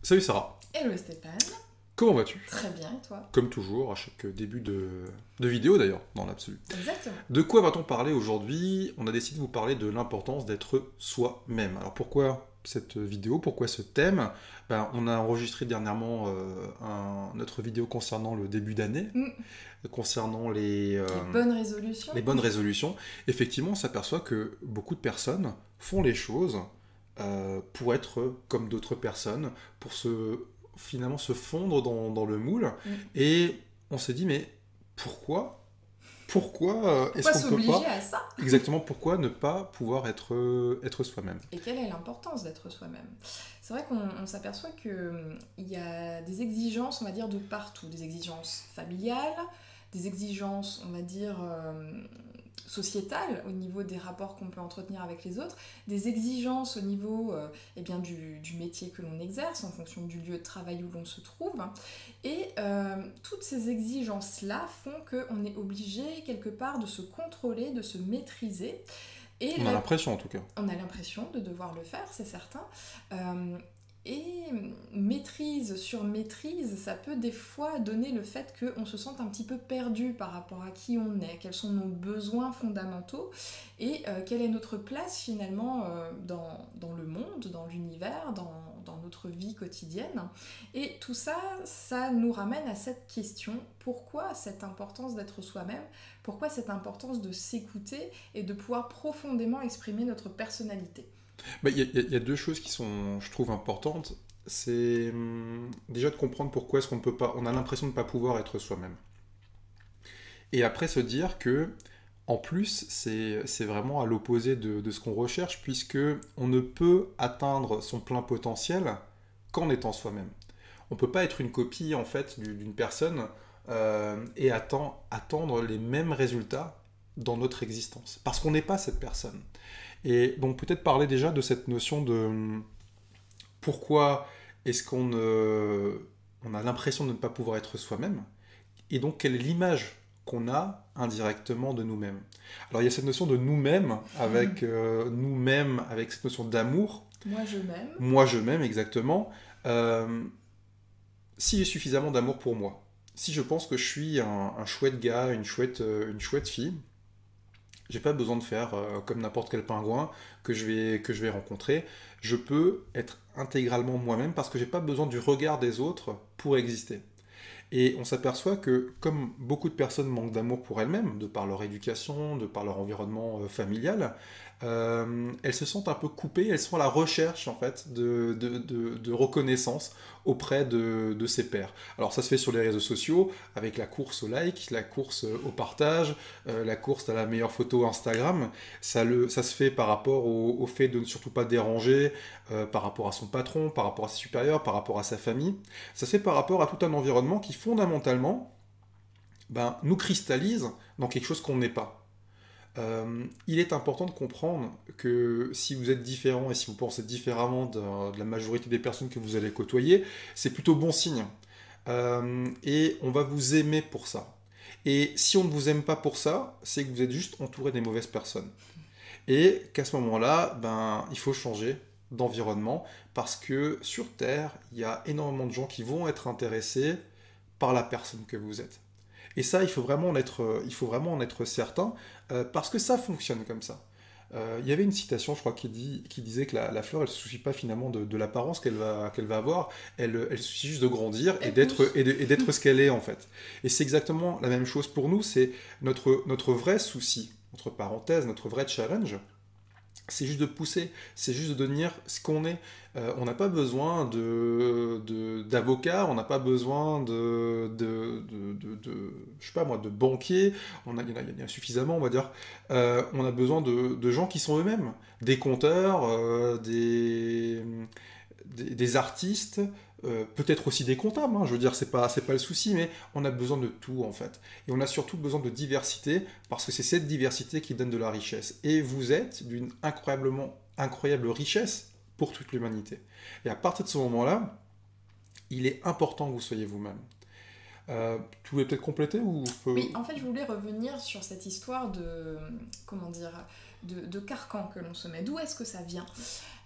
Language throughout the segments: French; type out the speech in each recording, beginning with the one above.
Salut Sarah, Hello Stéphane, comment vas-tu? très bien et toi? Comme toujours, à chaque début de vidéo d'ailleurs, dans l'absolu. Exactement. De quoi va-t-on parler aujourd'hui? On a décidé de vous parler de l'importance d'être soi-même. Alors pourquoi cette vidéo? Pourquoi ce thème? On a enregistré dernièrement notre vidéo concernant le début d'année, Mm. concernant Les bonnes résolutions? les bonnes résolutions. Effectivement, on s'aperçoit que beaucoup de personnes font les choses pour être comme d'autres personnes, pour finalement se fondre dans le moule. Mm. Et on s'est dit, mais pourquoi est-ce Pourquoi qu'on peut s'obliger pas, à ça? exactement, pourquoi ne pas pouvoir être soi-même? Et quelle est l'importance d'être soi-même? C'est vrai qu'on s'aperçoit qu'il y a des exigences, on va dire, de partout. Des exigences familiales, des exigences, on va dire, sociétales, au niveau des rapports qu'on peut entretenir avec les autres, des exigences au niveau eh bien, du métier que l'on exerce, en fonction du lieu de travail où l'on se trouve. Et toutes ces exigences-là font qu'on est obligé, quelque part, de se contrôler, de se maîtriser. Et On a l'impression en tout cas. on a l'impression de devoir le faire, c'est certain. Et maîtrise sur maîtrise, ça peut des fois donner le fait qu'on se sente un petit peu perdu par rapport à qui on est, quels sont nos besoins fondamentaux et quelle est notre place finalement dans le monde, dans l'univers, dans notre vie quotidienne. Et tout ça, ça nous ramène à cette question, pourquoi cette importance d'être soi-même, pourquoi cette importance de s'écouter et de pouvoir profondément exprimer notre personnalité. Il y a deux choses qui sont, je trouve, importantes. C'est déjà de comprendre pourquoi est-ce qu'on ne peut pas, on a l'impression de ne pas pouvoir être soi-même. Et après se dire que, en plus, c'est vraiment à l'opposé de ce qu'on recherche, puisque on ne peut atteindre son plein potentiel qu'en étant soi-même. On ne peut pas être une copie, en fait, d'une personne et attendre les mêmes résultats dans notre existence. Parce qu'on n'est pas cette personne. Et donc peut-être parler déjà de cette notion de pourquoi est-ce on a l'impression de ne pas pouvoir être soi-même, et donc quelle est l'image qu'on a indirectement de nous-mêmes. Alors il y a cette notion de nous-mêmes, avec cette notion d'amour. Moi je m'aime. Moi je m'aime exactement. Euh, si j'ai suffisamment d'amour pour moi, si je pense que je suis un chouette gars, une chouette fille, j'ai pas besoin de faire comme n'importe quel pingouin que je vais rencontrer. Je peux être intégralement moi-même parce que j'ai pas besoin du regard des autres pour exister. Et on s'aperçoit que, comme beaucoup de personnes manquent d'amour pour elles-mêmes, de par leur éducation, de par leur environnement familial, elles se sentent un peu coupées, elles sont à la recherche en fait de reconnaissance auprès de ses pairs. Alors ça se fait sur les réseaux sociaux, avec la course au like, la course au partage, la course à la meilleure photo Instagram. Ça se fait par rapport au fait de ne surtout pas déranger, par rapport à son patron, par rapport à ses supérieurs, par rapport à sa famille. Ça se fait par rapport à tout un environnement qui fondamentalement nous cristallise dans quelque chose qu'on n'est pas. Il est important de comprendre que si vous êtes différent et si vous pensez différemment de la majorité des personnes que vous allez côtoyer, c'est plutôt bon signe. Et on va vous aimer pour ça. Et si on ne vous aime pas pour ça, c'est que vous êtes juste entouré des mauvaises personnes. Et qu'à ce moment-là, il faut changer d'environnement parce que sur Terre, il y a énormément de gens qui vont être intéressés par la personne que vous êtes. Et ça, il faut vraiment en être certain, parce que ça fonctionne comme ça. Il y avait une citation, je crois, qui disait que la fleur, elle ne se soucie pas finalement de l'apparence qu'elle va avoir, elle se soucie juste de grandir et d'être ce qu'elle est en fait. Et c'est exactement la même chose pour nous, c'est notre vrai souci, entre parenthèses, notre vrai challenge, c'est juste de pousser, c'est juste de devenir ce qu'on est. On n'a pas besoin d'avocats, on n'a pas besoin je sais pas moi, de banquiers, il y en a suffisamment, on va dire. On a besoin de gens qui sont eux-mêmes, des conteurs, des artistes, peut-être aussi des comptables, hein, je veux dire, c'est pas le souci, mais on a besoin de tout en fait. Et on a surtout besoin de diversité, parce que c'est cette diversité qui donne de la richesse. Et vous êtes d'une incroyable richesse pour toute l'humanité. Et à partir de ce moment-là, il est important que vous soyez vous-même. Tu voulais peut-être compléter ou Oui, en fait, je voulais revenir sur cette histoire comment dire, de carcan que l'on se met. D'où est-ce que ça vient?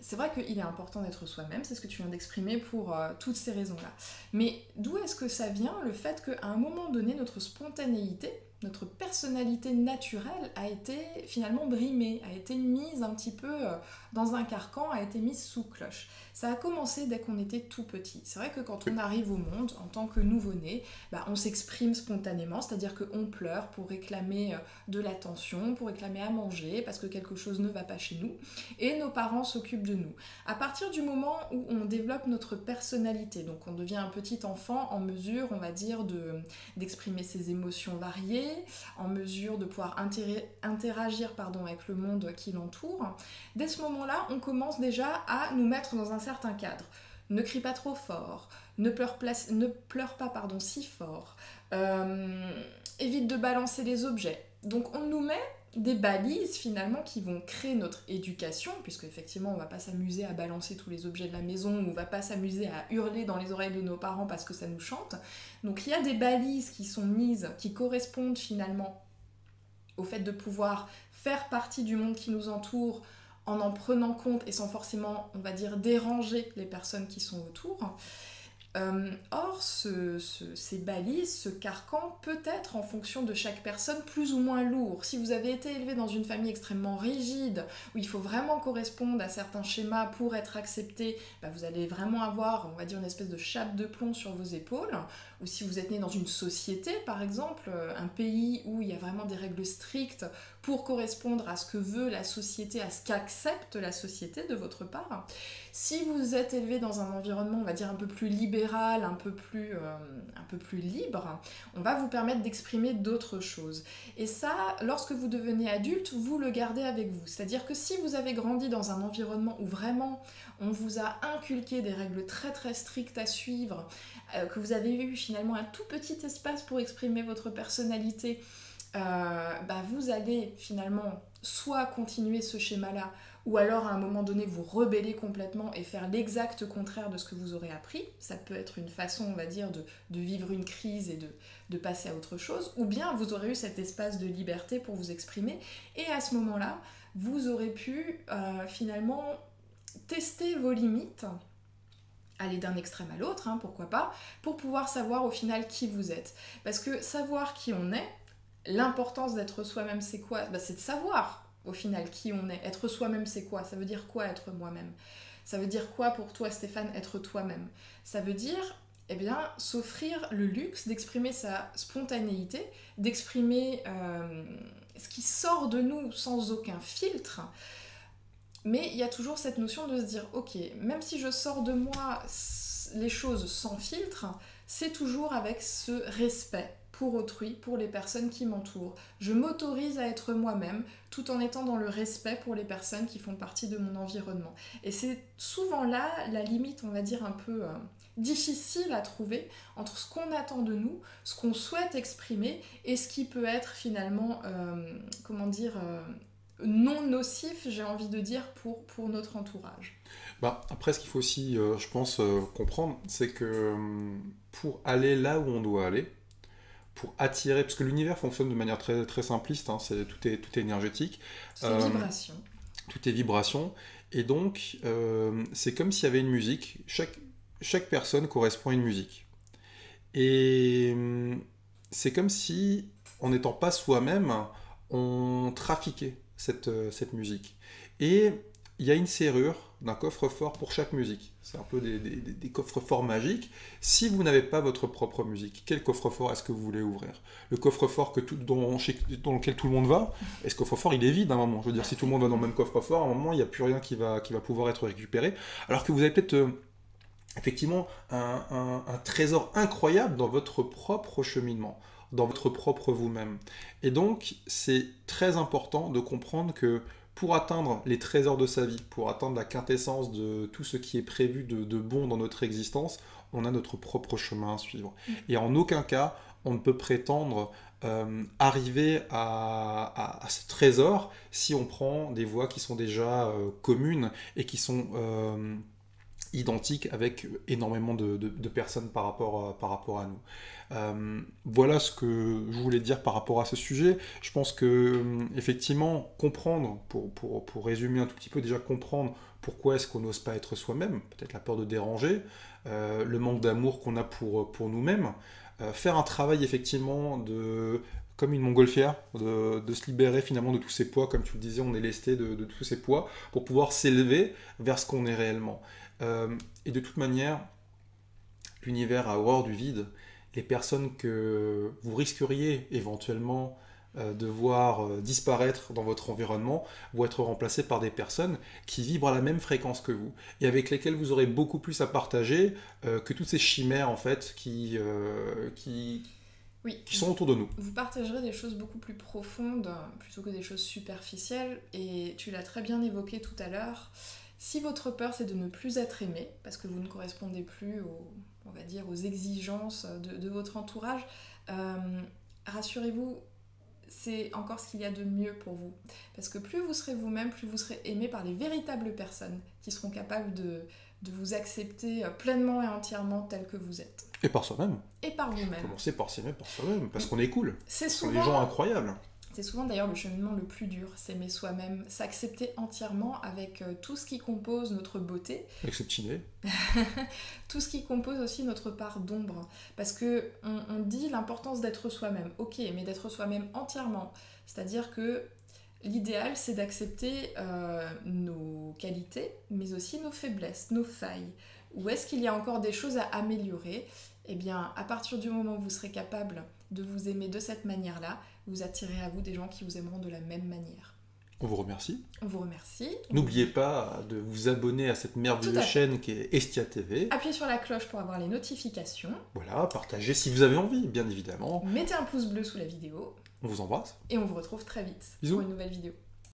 C'est vrai qu'il est important d'être soi-même, c'est ce que tu viens d'exprimer pour toutes ces raisons-là. Mais d'où est-ce que ça vient le fait qu'à un moment donné, notre spontanéité, notre personnalité naturelle a été finalement brimée, a été mise un petit peu dans un carcan, a été mise sous cloche. Ça a commencé dès qu'on était tout petit. C'est vrai que quand on arrive au monde en tant que nouveau-né, on s'exprime spontanément, c'est-à-dire qu'on pleure pour réclamer de l'attention, pour réclamer à manger, parce que quelque chose ne va pas chez nous, et nos parents s'occupent de nous. À partir du moment où on développe notre personnalité, donc on devient un petit enfant en mesure, on va dire, d'exprimer ses émotions variées, en mesure de pouvoir interagir avec le monde qui l'entoure, dès ce moment-là, on commence déjà à nous mettre dans un certain cadre. Ne crie pas trop fort, ne pleure pas si fort, évite de balancer les objets. Donc on nous met des balises finalement qui vont créer notre éducation, puisque effectivement on va pas s'amuser à balancer tous les objets de la maison, ou on va pas s'amuser à hurler dans les oreilles de nos parents parce que ça nous chante. Donc il y a des balises qui sont mises, qui correspondent finalement au fait de pouvoir faire partie du monde qui nous entoure en prenant compte et sans forcément, on va dire, déranger les personnes qui sont autour. Or, ces balises, ce carcan peut être en fonction de chaque personne plus ou moins lourd. Si vous avez été élevé dans une famille extrêmement rigide, où il faut vraiment correspondre à certains schémas pour être accepté, vous allez vraiment avoir, on va dire, une espèce de chape de plomb sur vos épaules. Ou si vous êtes né dans une société, par exemple, un pays où il y a vraiment des règles strictes pour correspondre à ce que veut la société, à ce qu'accepte la société de votre part. Si vous êtes élevé dans un environnement, on va dire, un peu plus libéral, un peu plus libre, on va vous permettre d'exprimer d'autres choses. Et ça, lorsque vous devenez adulte, vous le gardez avec vous. C'est-à-dire que si vous avez grandi dans un environnement où vraiment on vous a inculqué des règles très très strictes à suivre, que vous avez eu finalement un tout petit espace pour exprimer votre personnalité, vous allez finalement soit continuer ce schéma-là, ou alors à un moment donné vous rebeller complètement et faire l'exact contraire de ce que vous aurez appris. Ça peut être une façon, on va dire, de vivre une crise et de passer à autre chose, ou bien vous aurez eu cet espace de liberté pour vous exprimer, et à ce moment-là, vous aurez pu finalement tester vos limites, aller d'un extrême à l'autre, pourquoi pas, pour pouvoir savoir au final qui vous êtes. Parce que savoir qui on est, l'importance d'être soi-même, c'est quoi ? C'est de savoir au final qui on est. Être soi-même, c'est quoi ? Ça veut dire quoi être moi-même ? Ça veut dire quoi pour toi, Stéphane, être toi-même ? Ça veut dire s'offrir le luxe d'exprimer sa spontanéité, d'exprimer ce qui sort de nous sans aucun filtre. Mais il y a toujours cette notion de se dire, ok, même si je sors de moi les choses sans filtre, c'est toujours avec ce respect pour autrui, pour les personnes qui m'entourent. Je m'autorise à être moi-même, tout en étant dans le respect pour les personnes qui font partie de mon environnement. Et c'est souvent là la limite, on va dire, un peu difficile à trouver entre ce qu'on attend de nous, ce qu'on souhaite exprimer, et ce qui peut être finalement, non nocif, j'ai envie de dire, pour notre entourage. Après, ce qu'il faut aussi, je pense, comprendre, c'est que pour aller là où on doit aller, pour attirer, parce que l'univers fonctionne de manière très, très simpliste, tout est énergétique. C'est vibration. Tout est vibration, et donc c'est comme s'il y avait une musique, chaque personne correspond à une musique. Et c'est comme si, en n'étant pas soi-même, on trafiquait cette musique. Et il y a une serrure d'un coffre-fort pour chaque musique. C'est un peu des coffres-forts magiques. Si vous n'avez pas votre propre musique, quel coffre-fort est-ce que vous voulez ouvrir ? Le coffre-fort dans lequel tout le monde va, et ce coffre-fort, il est vide à un moment. Je veux dire, si tout le monde va dans le même coffre-fort, à un moment, il n'y a plus rien qui va pouvoir être récupéré. Alors que vous avez peut-être effectivement un trésor incroyable dans votre propre cheminement, dans votre propre vous-même. Et donc, c'est très important de comprendre que pour atteindre les trésors de sa vie, pour atteindre la quintessence de tout ce qui est prévu de bon dans notre existence, on a notre propre chemin à suivre. Et en aucun cas, on ne peut prétendre arriver à ce trésor si on prend des voies qui sont déjà communes et qui sont identique avec énormément de personnes par rapport à nous. Voilà ce que je voulais dire par rapport à ce sujet. Je pense que, effectivement, comprendre, pour résumer un tout petit peu, déjà comprendre pourquoi est-ce qu'on n'ose pas être soi-même, peut-être la peur de déranger, le manque d'amour qu'on a pour nous-mêmes, faire un travail effectivement comme une montgolfière, de se libérer finalement de tous ces poids, comme tu le disais, on est lesté de tous ces poids, pour pouvoir s'élever vers ce qu'on est réellement. Et de toute manière, l'univers a horreur du vide. Les personnes que vous risqueriez éventuellement de voir disparaître dans votre environnement vont être remplacées par des personnes qui vibrent à la même fréquence que vous et avec lesquelles vous aurez beaucoup plus à partager que toutes ces chimères en fait Oui, qui sont autour de nous. vous partagerez des choses beaucoup plus profondes plutôt que des choses superficielles, et tu l'as très bien évoqué tout à l'heure. Si votre peur c'est de ne plus être aimé, parce que vous ne correspondez plus on va dire, aux exigences de votre entourage, rassurez-vous, c'est encore ce qu'il y a de mieux pour vous. Parce que plus vous serez vous-même, plus vous serez aimé par les véritables personnes qui seront capables de vous accepter pleinement et entièrement tel que vous êtes. Et par soi-même. Et par vous-même. Commencer par s'aimer par soi-même, parce qu'on est cool. C'est On est souvent... des gens incroyables. C'est souvent d'ailleurs le cheminement le plus dur, s'aimer soi-même, s'accepter entièrement avec tout ce qui compose notre beauté. Exceptionnel. Tout ce qui compose aussi notre part d'ombre. Parce que on dit l'importance d'être soi-même, ok, mais d'être soi-même entièrement. C'est-à-dire que l'idéal, c'est d'accepter nos qualités, mais aussi nos faiblesses, nos failles. Où est-ce qu'il y a encore des choses à améliorer ? Eh bien, à partir du moment où vous serez capable de vous aimer de cette manière-là, vous attirez à vous des gens qui vous aimeront de la même manière. On vous remercie. On vous remercie. N'oubliez pas de vous abonner à cette merveilleuse chaîne qui est Estia TV. Appuyez sur la cloche pour avoir les notifications. Voilà, partagez si vous avez envie, bien évidemment. Mettez un pouce bleu sous la vidéo. On vous embrasse. Et on vous retrouve très vite Bisous. pour une nouvelle vidéo.